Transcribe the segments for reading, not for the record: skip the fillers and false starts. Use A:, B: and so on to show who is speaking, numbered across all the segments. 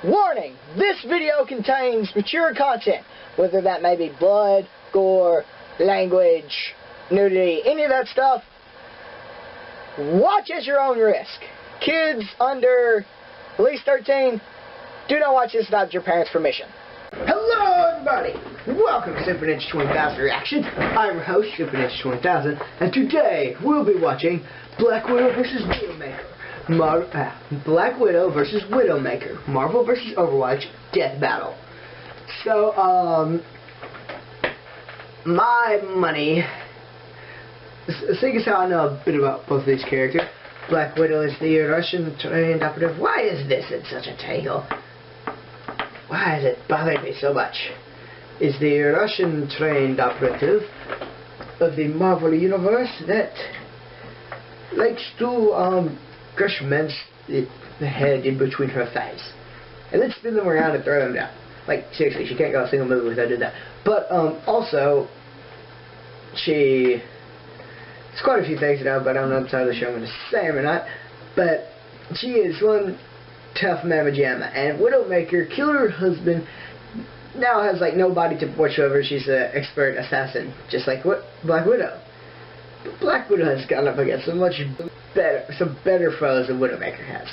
A: Warning! This video contains mature content, whether that may be blood, gore, language, nudity, any of that stuff. Watch at your own risk. Kids under at least 13, do not watch this without your parents' permission. Hello everybody! Welcome to Superninja20000 Reactions. I'm your host, Superninja20000, and today we'll be watching Black Widow vs. Widowmaker. Black Widow vs. Widowmaker. Marvel vs. Overwatch Death Battle. So, my money, seeing as how I know a bit about both of these characters. Black Widow is the Russian trained operative. Why is this in such a tangle? Why has it bothered me so much? Is the Russian trained operative of the Marvel universe that likes to crush men's head in between her thighs and then spin them around and throw them down. Like, seriously, she can't go a single movie without doing that. But also, it's quite a few things now, but I don't know if the show I'm going to say them or not. But she is one tough mamma jamma, and Widowmaker killed her husband. Now has like nobody to whatsoever. She's an expert assassin, just like Black Widow. But Black Widow has gone up against some better foes than Widowmaker has.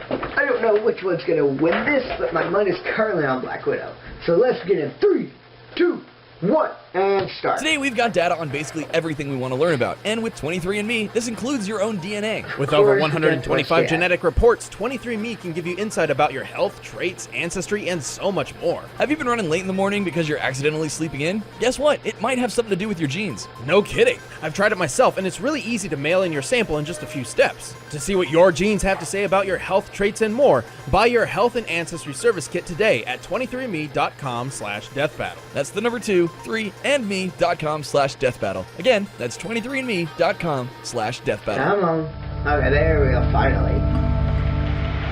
A: I don't know which one's gonna win this, but my money's currently on Black Widow. So let's get in 3, 2, 1, and start.
B: Today we've got data on basically everything we want to learn about, and with 23andMe, this includes your own DNA.
C: With over 125 genetic reports, 23andMe can give you insight about your health, traits, ancestry, and so much more.
B: Have you been running late in the morning because you're accidentally sleeping in? Guess what? It might have something to do with your genes.
C: No kidding. I've tried it myself, and it's really easy to mail in your sample in just a few steps. To see what your genes have to say about your health, traits, and more, buy your health and ancestry service kit today at 23andme.com/deathbattle.
B: That's the number 2, 3, and me.com/deathbattle. Again, that's 23andme.com/deathbattle.
A: Come on. Okay, there we go, finally.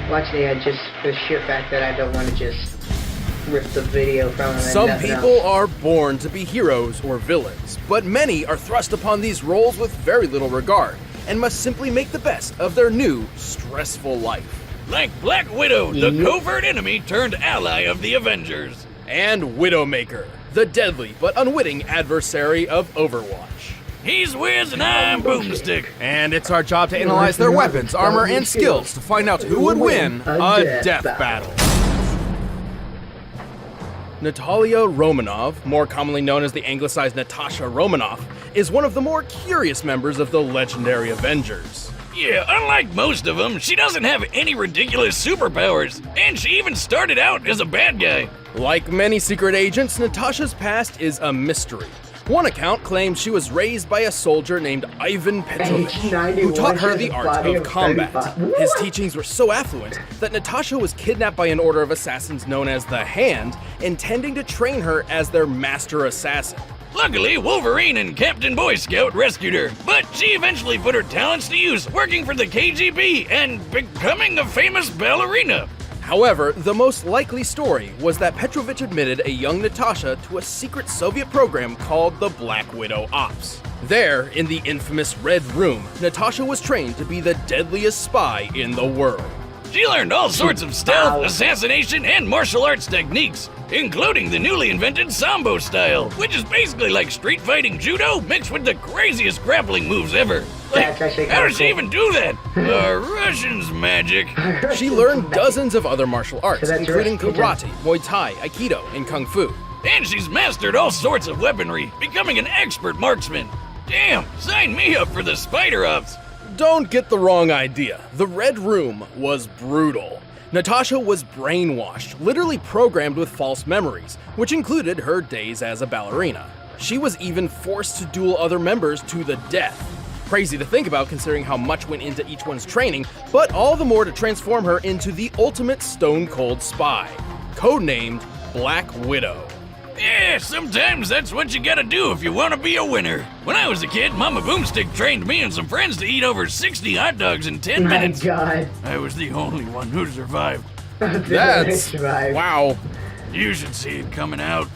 A: Watch the sheer fact that I don't want to just rip the video from them.
C: Some people are born to be heroes or villains, but many are thrust upon these roles with very little regard, and must simply make the best of their new, stressful life.
D: Like Black Widow, the covert enemy turned ally of the Avengers.
C: And Widowmaker, the deadly but unwitting adversary of Overwatch.
D: He's Wiz and I'm Boomstick.
C: And it's our job to analyze their weapons, armor, and skills to find out who would win a death battle. Natalia Romanov, more commonly known as the anglicized Natasha Romanoff, is one of the more curious members of the legendary Avengers.
D: Yeah, unlike most of them, she doesn't have any ridiculous superpowers, and she even started out as a bad guy.
C: Like many secret agents, Natasha's past is a mystery. One account claims she was raised by a soldier named Ivan Petrovich, who taught her the art of combat. His teachings were so affluent that Natasha was kidnapped by an order of assassins known as the Hand, intending to train her as their master assassin.
D: Luckily, Wolverine and Captain Boy Scout rescued her, but she eventually put her talents to use, working for the KGB and becoming a famous ballerina.
C: However, the most likely story was that Petrovich admitted a young Natasha to a secret Soviet program called the Black Widow Ops. There, in the infamous Red Room, Natasha was trained to be the deadliest spy in the world.
D: She learned all sorts of stealth, assassination, and martial arts techniques, including the newly invented Sambo style, which is basically like street fighting judo mixed with the craziest grappling moves ever. Like, how does she even do that? Russians magic.
C: She learned dozens of other martial arts, including karate, Muay Thai, Aikido, and Kung Fu.
D: And she's mastered all sorts of weaponry, becoming an expert marksman. Damn, sign me up for the spider ops.
C: Don't get the wrong idea. The Red Room was brutal. Natasha was brainwashed, literally programmed with false memories, which included her days as a ballerina. She was even forced to duel other members to the death. Crazy to think about considering how much went into each one's training, but all the more to transform her into the ultimate stone-cold spy, codenamed Black Widow.
D: Yeah, sometimes that's what you gotta do if you wanna be a winner. When I was a kid, Mama Boomstick trained me and some friends to eat over 60 hot dogs in 10 minutes.
A: God.
D: I was the only one who survived.
C: That's... wow.
D: You should see it coming out.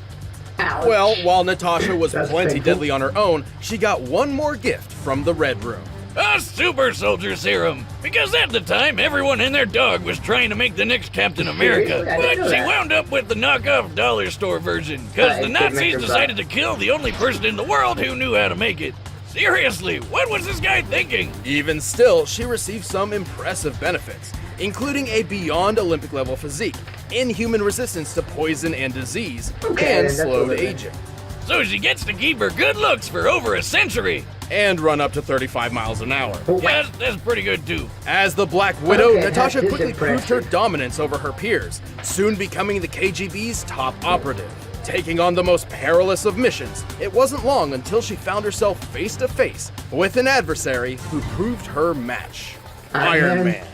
A: Ouch.
C: Well, while Natasha was plenty deadly on her own, she got one more gift from the Red Room.
D: A super soldier serum. Because at the time, everyone and their dog was trying to make the next Captain America.
A: I didn't know
D: But she
A: that.
D: wound up with the knockoff dollar store version. Because the Nazis decided to kill the only person in the world who knew how to make it. Seriously, what was this guy thinking?
C: Even still, she received some impressive benefits, including a beyond Olympic level physique, inhuman resistance to poison and disease,
A: Okay,
C: and
A: that's a
C: slowed
A: little bit.
C: aging,
D: So she gets to keep her good looks for over a century.
C: and run up to 35 miles an hour.
D: Yeah, that's pretty good too.
C: As the Black Widow,
A: Okay,
C: Natasha
A: that is
C: quickly proved her
A: impressive.
C: dominance over her peers, soon becoming the KGB's top operative. Taking on the most perilous of missions, it wasn't long until she found herself face to face with an adversary who proved her match, Iron
A: Man.
C: Man.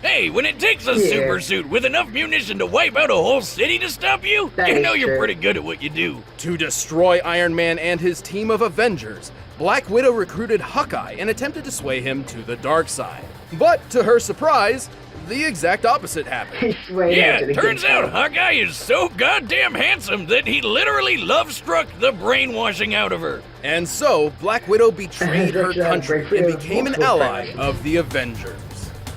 D: Hey, when it takes a
A: Yeah.
D: super suit with enough munition to wipe out a whole city to stop you,
A: That
D: you
A: is
D: know you're
A: true.
D: pretty good at what you do.
C: To destroy Iron Man and his team of Avengers, Black Widow recruited Hawkeye and attempted to sway him to the dark side. But to her surprise, the exact opposite happened.
A: He's way
D: Yeah,
A: after the
D: turns
A: good
D: out
A: stuff.
D: Hawkeye is so goddamn handsome that he literally love-struck the brainwashing out of her.
C: And so, Black Widow betrayed her
A: That's right,
C: country
A: Black Widow
C: and became an
A: multiple
C: ally
A: times.
C: of the Avengers.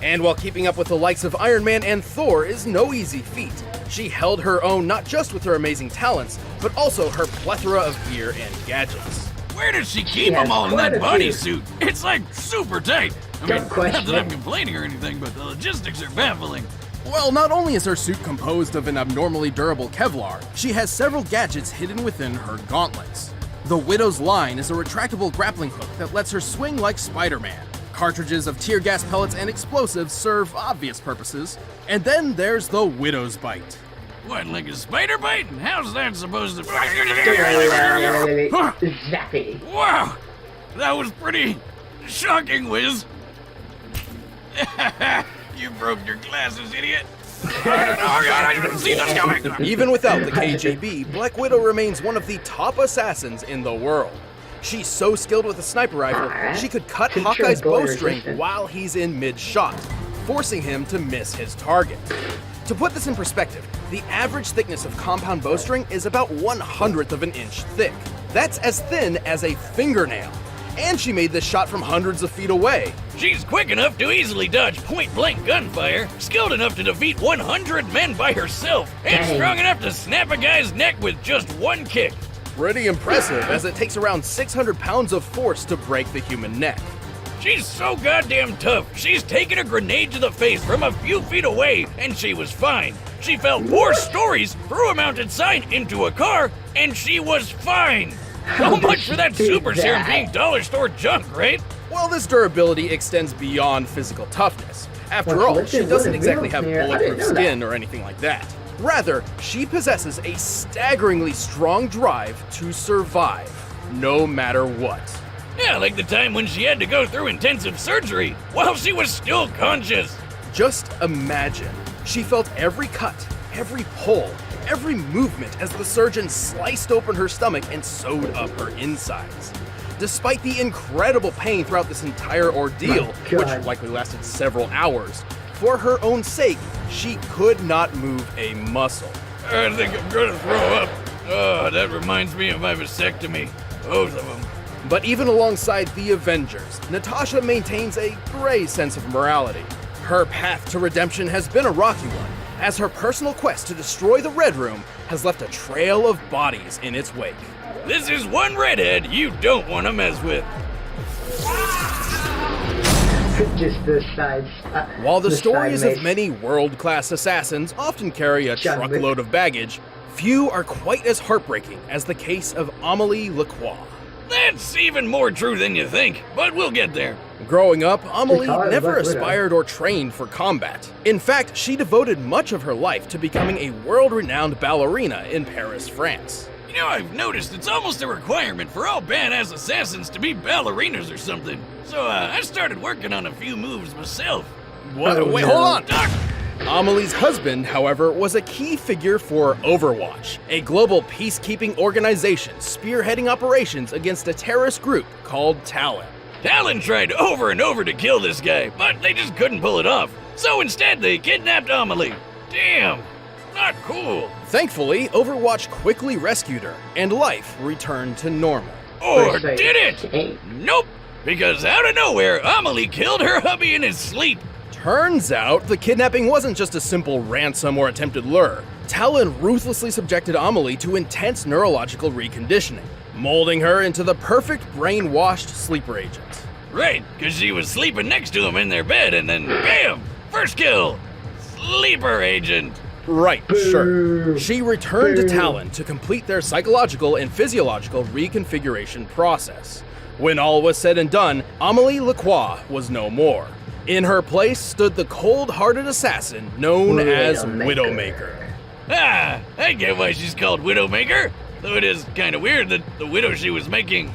C: And while keeping up with the likes of Iron Man and Thor is no easy feat, she held her own not just with her amazing talents, but also her plethora of gear and gadgets.
D: Where does she keep
A: Yeah,
D: them all in
A: quite
D: that
A: a few.
D: bodysuit? It's like super tight. I
A: Don't
D: mean,
A: question
D: not that I'm
A: it.
D: complaining or anything, but the logistics are baffling.
C: Well, not only is her suit composed of an abnormally durable Kevlar, she has several gadgets hidden within her gauntlets. The Widow's line is a retractable grappling hook that lets her swing like Spider-Man. Cartridges of tear gas pellets and explosives serve obvious purposes. And then there's the Widow's Bite.
D: What, like a spider bite? And how's that supposed to...
A: Zappy.
D: Wow, that was pretty shocking, Wiz. You broke your glasses, idiot. Oh God, I didn't see that coming.
C: Even without the KGB, Black Widow remains one of the top assassins in the world. She's so skilled with a sniper rifle, she could cut
A: Control
C: Hawkeye's
A: bullet
C: bowstring
A: resistance.
C: while he's in mid-shot, forcing him to miss his target. To put this in perspective, the average thickness of compound bowstring is about 1/100th of an inch thick. That's as thin as a fingernail. And she made this shot from hundreds of feet away.
D: She's quick enough to easily dodge point-blank gunfire, skilled enough to defeat 100 men by herself, and
A: Dang.
D: strong enough to snap a guy's neck with just one kick.
C: Pretty impressive, as it takes around 600 pounds of force to break the human neck.
D: She's so goddamn tough. She's taken a grenade to the face from a few feet away, and she was fine. She fell 4 stories, threw a mounted sign into a car, and she was fine. So much for that
A: did
D: super serum
A: that?
D: being dollar store junk, right?
C: Well, this durability extends beyond physical toughness. After
A: What's
C: all,
A: with
C: she
A: this
C: doesn't
A: little
C: exactly
A: wheels
C: have
A: here? I didn't
C: bulletproof
A: know that.
C: skin or anything like that. Rather, she possesses a staggeringly strong drive to survive, no matter what.
D: Yeah, like the time when she had to go through intensive surgery while she was still conscious.
C: Just imagine, she felt every cut, every pull, every movement as the surgeon sliced open her stomach and sewed up her insides. Despite the incredible pain throughout this entire ordeal,
A: My
C: which
A: God.
C: likely lasted several hours, for her own sake, she could not move a muscle.
D: I think I'm gonna throw up. Oh, that reminds me of my vasectomy. Both of them.
C: But even alongside the Avengers, Natasha maintains a gray sense of morality. Her path to redemption has been a rocky one, as her personal quest to destroy the Red Room has left a trail of bodies in its wake.
D: This is one redhead you don't want to mess with.
A: Just the sides.
C: While the
A: side
C: stories of
A: mace.
C: many world-class assassins often carry a
A: John Wick.
C: truckload of baggage, few are quite as heartbreaking as the case of Amélie Lacroix.
D: That's even more true than you think, but we'll get there.
C: Growing up,
A: call
C: Amélie
A: her
C: never
A: Black Widow.
C: aspired or trained for combat. In fact, she devoted much of her life to becoming a world-renowned ballerina in Paris, France.
D: You know, I've noticed it's almost a requirement for all badass assassins to be ballerinas or something. So I started working on a few moves myself.
C: What?
A: Oh,
C: Wait,
A: no.
C: hold on!
D: Doc,
C: Amelie's husband, however, was a key figure for Overwatch, a global peacekeeping organization spearheading operations against a terrorist group called Talon.
D: Talon tried over and over to kill this guy, but they just couldn't pull it off. So instead, they kidnapped Amelie. Damn, not cool.
C: Thankfully, Overwatch quickly rescued her, and life returned to normal.
D: Or
A: First,
D: did it?
A: Hey,
D: Nope. because out of nowhere, Amelie killed her hubby in his sleep.
C: Turns out, the kidnapping wasn't just a simple ransom or attempted lure. Talon ruthlessly subjected Amelie to intense neurological reconditioning, molding her into the perfect brainwashed sleeper agent.
D: Right, because she was sleeping next to him in their bed, and then bam! First kill! Sleeper agent!
C: Right, sure. She returned to Talon to complete their psychological and physiological reconfiguration process. When all was said and done, Amelie Lacroix was no more. In her place stood the cold-hearted assassin known as Widowmaker.
D: Ah, I get why she's called Widowmaker, though it is kind of weird that the widow she was making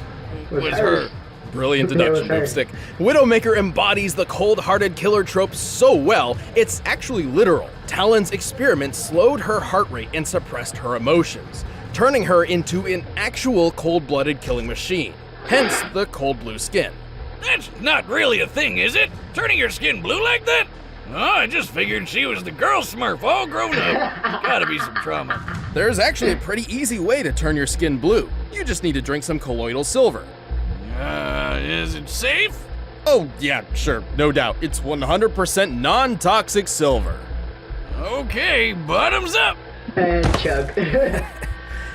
D: was her.
C: Brilliant deduction, Boopstick. Widowmaker embodies the cold-hearted killer trope so well, it's actually literal. Talon's experiment slowed her heart rate and suppressed her emotions, turning her into an actual cold-blooded killing machine. Hence the cold blue skin.
D: That's not really a thing, is it? Turning your skin blue like that? Oh, I just figured she was the girl Smurf all grown up. Gotta be some trauma.
C: There's actually a pretty easy way to turn your skin blue. You just need to drink some colloidal silver.
D: Is it safe?
C: Oh, yeah, sure, no doubt. It's 100% non-toxic silver.
D: Okay, bottoms up.
A: And chug.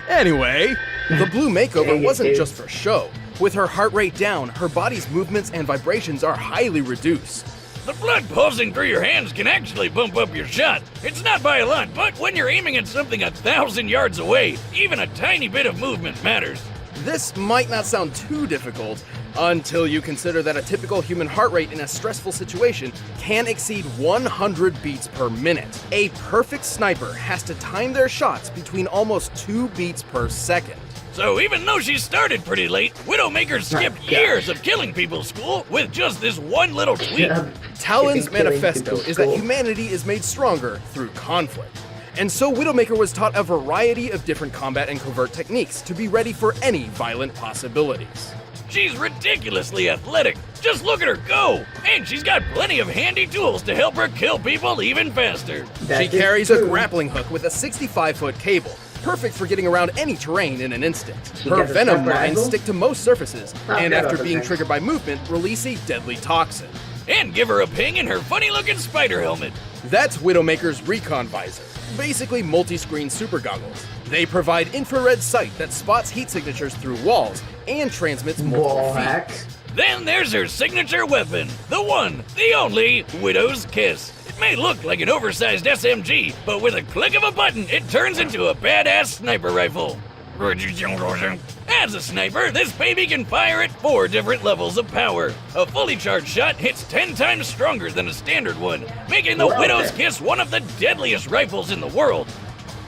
C: Anyway, the blue makeover
A: Dang it,
C: wasn't
A: dude.
C: just for show. With her heart rate down, her body's movements and vibrations are highly reduced.
D: The blood pulsing through your hands can actually bump up your shot. It's not by a lot, but when you're aiming at something 1,000 yards away, even a tiny bit of movement matters.
C: This might not sound too difficult until you consider that a typical human heart rate in a stressful situation can exceed 100 beats per minute. A perfect sniper has to time their shots between almost 2 beats per second.
D: So even though she started pretty late, Widowmaker skipped years of killing people school with just this one little tweak.
C: Talon's
A: Killing
C: manifesto
A: people
C: is that
A: school.
C: humanity is made stronger through conflict. And so Widowmaker was taught a variety of different combat and covert techniques to be ready for any violent possibilities.
D: She's ridiculously athletic. Just look at her go! And she's got plenty of handy tools to help her kill people even faster.
C: She carries a grappling hook with a 65-foot cable, perfect for getting around any terrain in an instant.
A: She
C: Her
A: got a
C: venom
A: sniper
C: mines
A: rifle?
C: stick to most surfaces, and
A: that
C: after
A: was
C: being
A: nice.
C: triggered by movement, release a deadly toxin.
D: And give her a ping in her funny-looking spider helmet.
C: That's Widowmaker's Recon Visor, basically multi-screen super goggles. They provide infrared sight that spots heat signatures through walls and transmits multiple
A: Wall
C: feeds.
A: hacks.
D: Then there's her signature weapon, the one, the only, Widow's Kiss. It may look like an oversized SMG, but with a click of a button, it turns into a badass sniper rifle. As a sniper, this baby can fire at 4 different levels of power. A fully charged shot hits 10 times stronger than a standard one, making the
A: Well
D: Widow's
A: then.
D: Kiss one of the deadliest rifles in the world.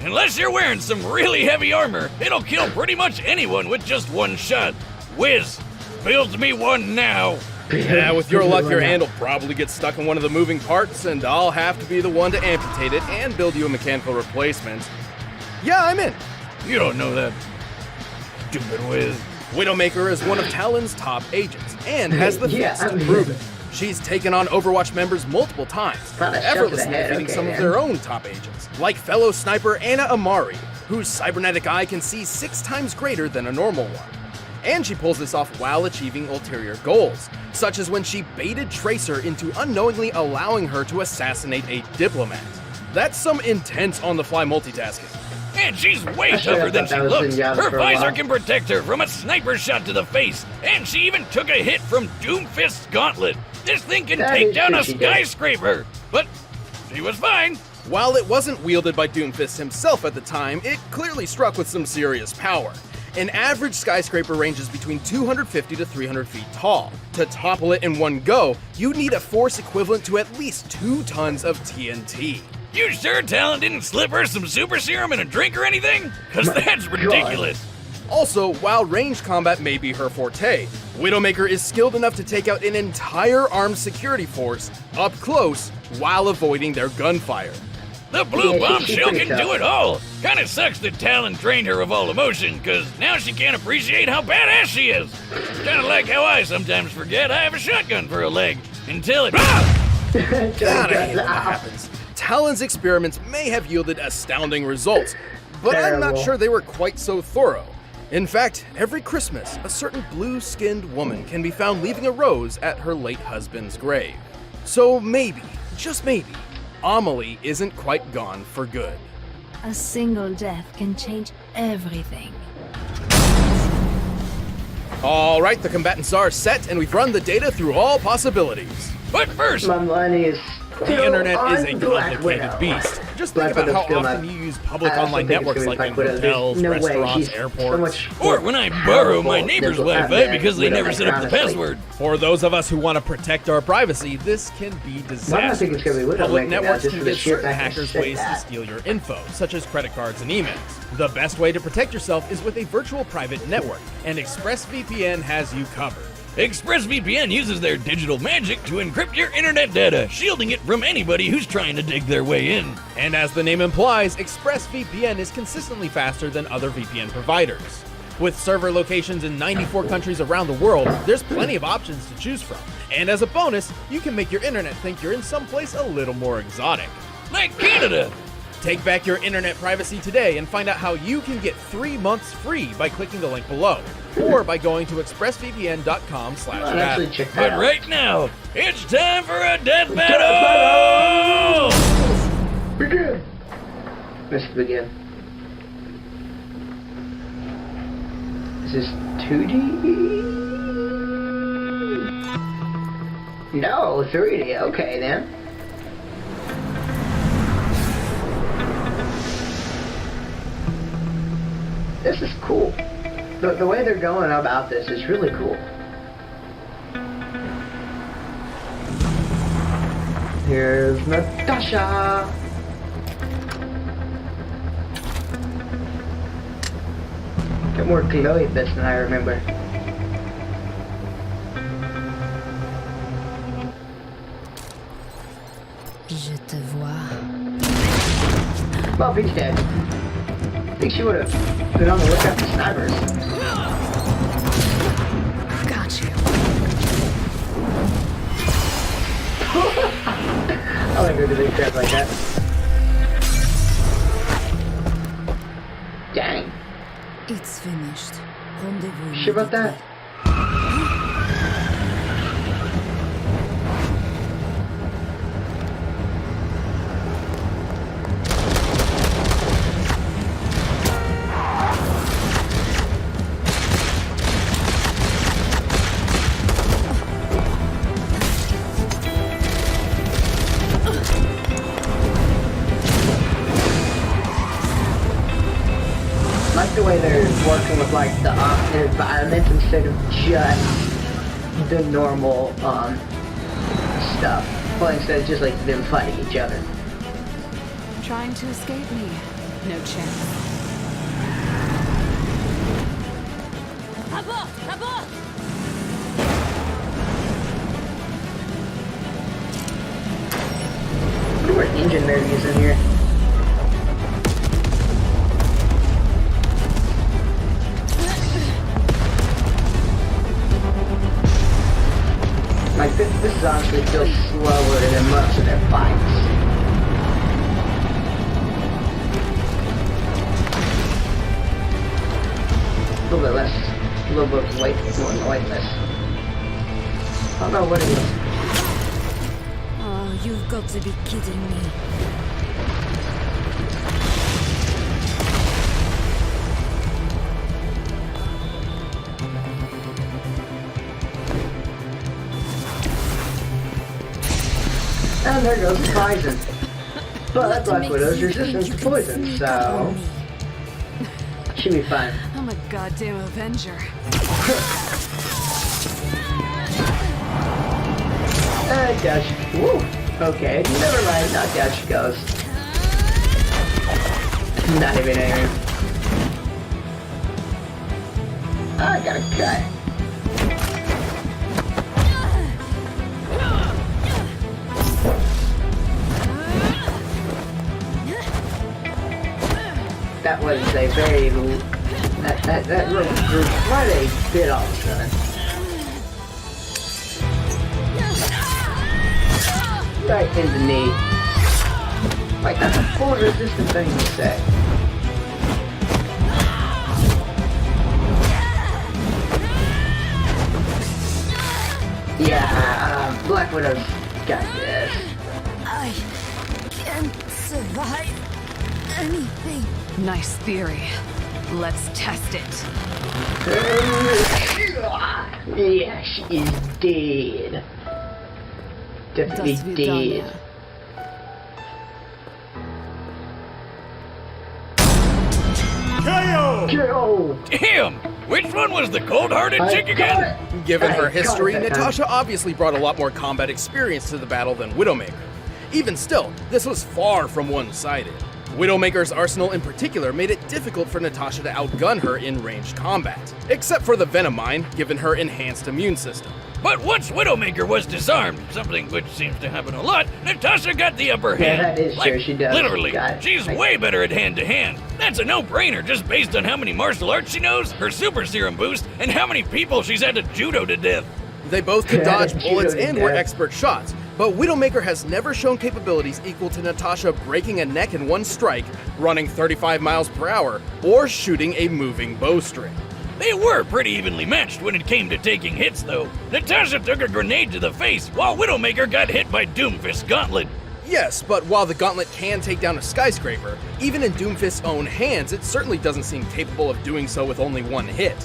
D: Unless you're wearing some really heavy armor, it'll kill pretty much anyone with just one shot. Whiz, build me one now.
C: Yeah, with your luck, your hand will probably get stuck in one of the moving parts, and I'll have to be the one to amputate it and build you a mechanical replacement. Yeah, I'm in.
D: You don't know that, stupid Whiz.
C: Widowmaker is one of Talon's top agents, and has the
A: Yeah,
C: fits to
A: I mean-
C: prove it. She's taken on Overwatch members multiple times,
A: Found a shot to the
C: effortlessly
A: head,
C: defeating
A: okay,
C: some of
A: man.
C: their own top agents, like fellow sniper Anna Amari, whose cybernetic eye can see 6 times greater than a normal one. And she pulls this off while achieving ulterior goals, such as when she baited Tracer into unknowingly allowing her to assassinate a diplomat. That's some intense on-the-fly multitasking.
D: And she's way
A: Actually, I
D: tougher than
A: thought
D: she
A: that was
D: looks.
A: Zenyatta
D: Her
A: for a
D: visor
A: while.
D: can protect her from a sniper shot to the face, and she even took a hit from Doomfist's gauntlet. This thing can
A: That
D: take
A: is
D: down
A: true,
D: a
A: she did.
D: skyscraper. But she was fine.
C: While it wasn't wielded by Doomfist himself at the time, it clearly struck with some serious power. An average skyscraper ranges between 250 to 300 feet tall. To topple it in one go, you'd need a force equivalent to at least 2 tons of TNT.
D: You sure Talon didn't slip her some super serum in a drink or anything? Because
A: My
D: that's
A: God.
D: ridiculous.
C: Also, while ranged combat may be her forte, Widowmaker is skilled enough to take out an entire armed security force up close while avoiding their gunfire.
D: The blue
A: Yeah, she's
D: bombshell
A: pretty
D: can do
A: tough.
D: it all. Kinda sucks that Talon drained her of all emotion, cause now she can't appreciate how badass she is. Kinda like how I sometimes forget I have a shotgun for a leg, until it—
C: God, I hate when that happens. Talon's experiments may have yielded astounding results, but I'm not
A: Terrible.
C: sure they were quite so thorough. In fact, every Christmas, a certain blue-skinned woman can be found leaving a rose at her late husband's grave. So maybe, just maybe, Amelie isn't quite gone for good.
E: A single death can change everything.
C: All right, the combatants are set, and we've run the data through all possibilities.
D: But first,
A: My money is
C: The internet is a
A: Black
C: complicated
A: Widow.
C: beast. Just
A: Black
C: think about
A: Widow's
C: how
A: still
C: often
A: not-
C: you use public
A: I also
C: online
A: think it's
C: networks
A: gonna be
C: like in
A: Black Widow. There's
C: hotels,
A: no way.
C: restaurants,
A: She's
C: airports.
A: so much
D: or when I borrow my
A: powerful
D: neighbor's
A: than
D: Wi-Fi because they never set up the
A: honestly.
D: password.
C: For those of us who want to protect our privacy, this can be disastrous.
A: Why do I think it's gonna be Widowmaker
C: Public
A: now,
C: networks
A: just
C: can
A: for the
C: give
A: sheer
C: certain
A: fact that
C: hackers
A: you said
C: ways to
A: that?
C: steal your info, such as credit cards and emails. The best way to protect yourself is with a virtual private network, and ExpressVPN has you covered.
D: ExpressVPN uses their digital magic to encrypt your internet data, shielding it from anybody who's trying to dig their way in.
C: And as the name implies, ExpressVPN is consistently faster than other VPN providers. With server locations in 94 countries around the world, there's plenty of options to choose from. And as a bonus, you can make your internet think you're in someplace a little more exotic.
D: Like Canada.
C: Take back your internet privacy today and find out how you can get 3 months free by clicking the link below, or by going to
A: I'll actually
C: expressvpn.com/battle.
A: check that
D: But
A: out.
D: right now, it's time for a death battle!
A: Begin. Let's begin. Is this 2D? No, 3D. Okay then. This is cool. The way they're going about this is really cool. Here's Natasha. Got more glowy bits than I remember.
E: Je te vois.
A: Well, he's dead. I think she would have been on the lookout for snipers.
E: Got you.
A: I like her to do crap like that. Dang.
E: It's finished. Rendezvous.
A: Sure about that? I like the way they're working with like the environment instead of just the normal stuff. Well, instead of just like them fighting each other.
F: Trying to escape me. No chance.
A: I wonder what engine they're using here. Like this is honestly feels slower than most of their fights. A little bit less, a little bit weight, more weightless. I don't know what it is.
E: Oh, you've got to be kidding me.
A: And there goes the poison. But Black
E: makes
A: Widow's
E: you
A: resistant
E: think
A: to
E: you can
A: poison,
E: sneak up
A: so
E: on me?
A: should be fine.
F: I'm a goddamn Avenger.
A: Down she, woo, okay, never mind, not down she goes. Not even aiming. I got a cut. That was a very, that room grew quite a bit all of a sudden. Right in the knee. Like, that's a full resistant thing to say. Yeah, Black Widow's got this.
E: I can survive anything.
F: Nice theory. Let's test it.
A: Yeah, she is dead. Definitely
F: Das
A: dead. KO!
D: Damn! Which one was the cold-hearted chick again?
C: Given her
A: I
C: history,
A: got it that
C: Natasha obviously brought a lot more combat experience to the battle than Widowmaker. Even still, this was far from one-sided. Widowmaker's arsenal in particular made it difficult for Natasha to outgun her in ranged combat, except for the Venom Mine, given her enhanced immune system.
D: But once Widowmaker was disarmed, something which seems to happen a lot, Natasha got the upper
A: Yeah,
D: hand.
A: that is true, she does.
D: Literally,
A: Got it.
D: she's way better at hand-to-hand. That's a no-brainer just based on how many martial arts she knows, her super serum boost, and how many people she's had to judo to death.
C: They both could
A: Yeah,
C: dodge bullets
A: judo to
C: and were
A: death.
C: expert shots, but Widowmaker has never shown capabilities equal to Natasha breaking a neck in one strike, running 35 miles per hour, or shooting a moving bowstring.
D: They were pretty evenly matched when it came to taking hits, though. Natasha took a grenade to the face, while Widowmaker got hit by Doomfist's gauntlet.
C: Yes, but while the gauntlet can take down a skyscraper, even in Doomfist's own hands, it certainly doesn't seem capable of doing so with only one hit,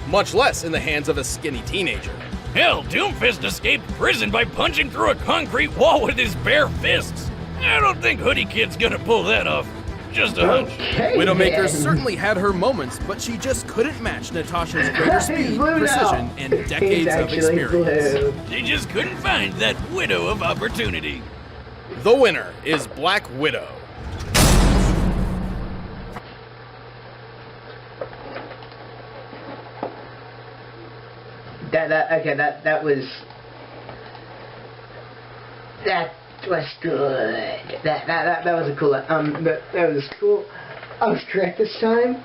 C: much less in the hands of a skinny teenager.
D: Hell, Doomfist escaped prison by punching through a concrete wall with his bare fists. I don't think Hoodie Kid's gonna pull that off. Just a hunch.
A: Okay,
C: Widowmaker
A: then.
C: certainly had her moments, but she just couldn't match Natasha's greater
A: He's
C: speed,
A: blue
C: precision,
A: now.
C: and
A: He's
C: decades of
A: actually
C: experience.
A: blue.
D: They just couldn't find that widow of opportunity.
C: The winner is Black Widow.
A: That was good. That was a cool. That was cool. I was correct this time.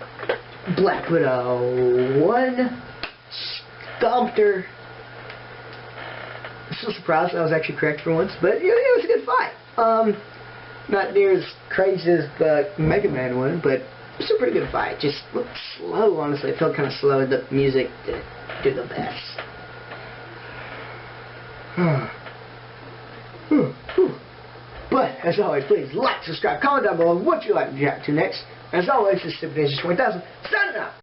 A: Black Widow won. Stomped her. I'm so surprised I was actually correct for once, but it was a good fight. Not near as crazy as the Mega Man one, but it's a pretty good fight. Just looked slow, honestly. It felt kind of slow. The music didn't do the best. But, as always, please like, subscribe, comment down below what you like to react to next. As always, this is Superninja2000000 signing out.